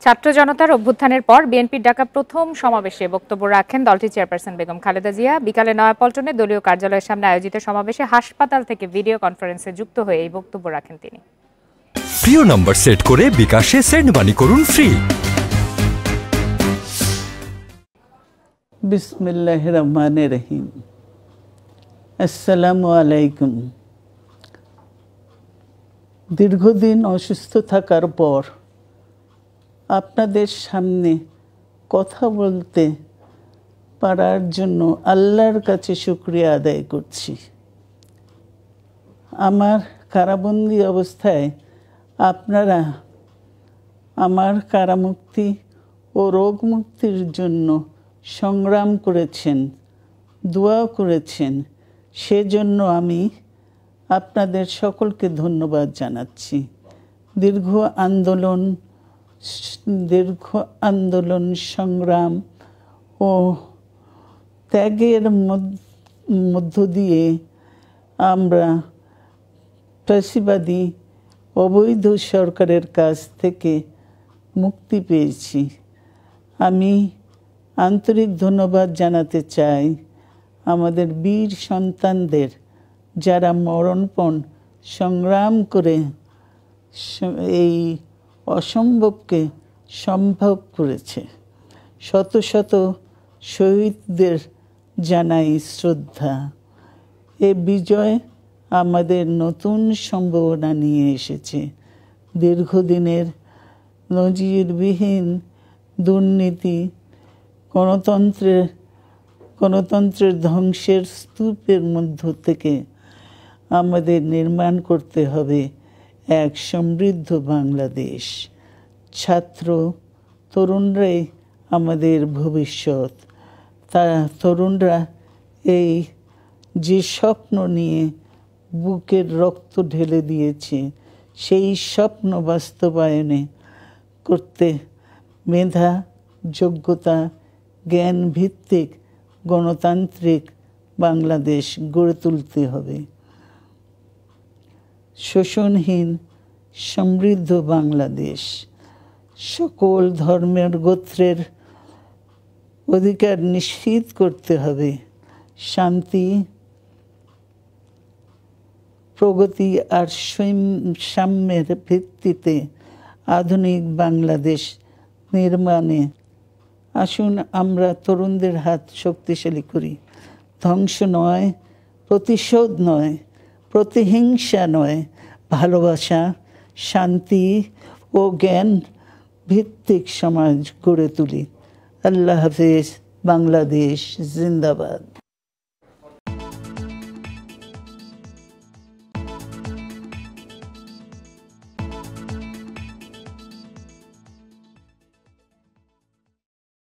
ছাত্র জনতার অভ্যুত্থানের পর বিএনপির ডাকা প্রথম সমাবেশে বক্তব্য রাখেন দলটির চেয়ারপারসন বেগম খালেদা জিয়া। বিকালে নয়াপল্টনে দলীয় কার্যালয়ের সামনে আয়োজিত সমাবেশে হাসপাতাল থেকে ভিডিও কনফারেন্সে যুক্ত হয়ে এই বক্তব্য রাখেন তিনি। প্রিয় নম্বর সেট করে বিকাশে সেন্ড মানি করুন ফ্রি। বিসমিল্লাহির রহমানির রহিম। আসসালামু আলাইকুম। দীর্ঘদিন অসুস্থ থাকার পর আপনাদের সামনে কথা বলতে পারার জন্য আল্লাহর কাছে শুকরিয়া আদায় করছি। আমার কারাবন্দী অবস্থায় আপনারা আমার কারামুক্তি ও রোগ মুক্তির জন্য সংগ্রাম করেছেন, দোয়া করেছেন, সেজন্য আমি আপনাদের সকলকে ধন্যবাদ জানাচ্ছি। দীর্ঘ আন্দোলন সংগ্রাম ও ত্যাগের মধ্য দিয়ে আমরা ফ্যাসিবাদী অবৈধ সরকারের কাছ থেকে মুক্তি পেয়েছি। আমি আন্তরিক ধন্যবাদ জানাতে চাই আমাদের বীর সন্তানদের, যারা মরণপণ সংগ্রাম করে এই অসম্ভবকে সম্ভব করেছে। শত শত শহীদদের জানাই শ্রদ্ধা। এ বিজয় আমাদের নতুন সম্ভাবনা নিয়ে এসেছে। দীর্ঘদিনের নজিরবিহীন দুর্নীতি, গণতন্ত্রের ধ্বংসের স্তূপের মধ্য থেকে আমাদের নির্মাণ করতে হবে এক সমৃদ্ধ বাংলাদেশ। ছাত্র তরুণরাই আমাদের ভবিষ্যৎ। তরুণরা এই যে স্বপ্ন নিয়ে বুকের রক্ত ঢেলে দিয়েছে, সেই স্বপ্ন বাস্তবায়নে করতে মেধা, যোগ্যতা, জ্ঞান ভিত্তিক গণতান্ত্রিক বাংলাদেশ গড়ে তুলতে হবে। শোষণহীন সমৃদ্ধ বাংলাদেশ। সকল ধর্মের গোত্রের অধিকার নিশ্চিত করতে হবে। শান্তি, প্রগতি আর সাম্যের ভিত্তিতে আধুনিক বাংলাদেশ নির্মাণে আসুন আমরা তরুণদের হাত শক্তিশালী করি। ধ্বংস নয়, প্রতিশোধ নয়, প্রতিহিংসা নয়, ভালোবাসা, শান্তি ও জ্ঞান ভিত্তিক সমাজ গড়ে তুলি। আল্লাহ হাফেজ। বাংলাদেশ জিন্দাবাদ।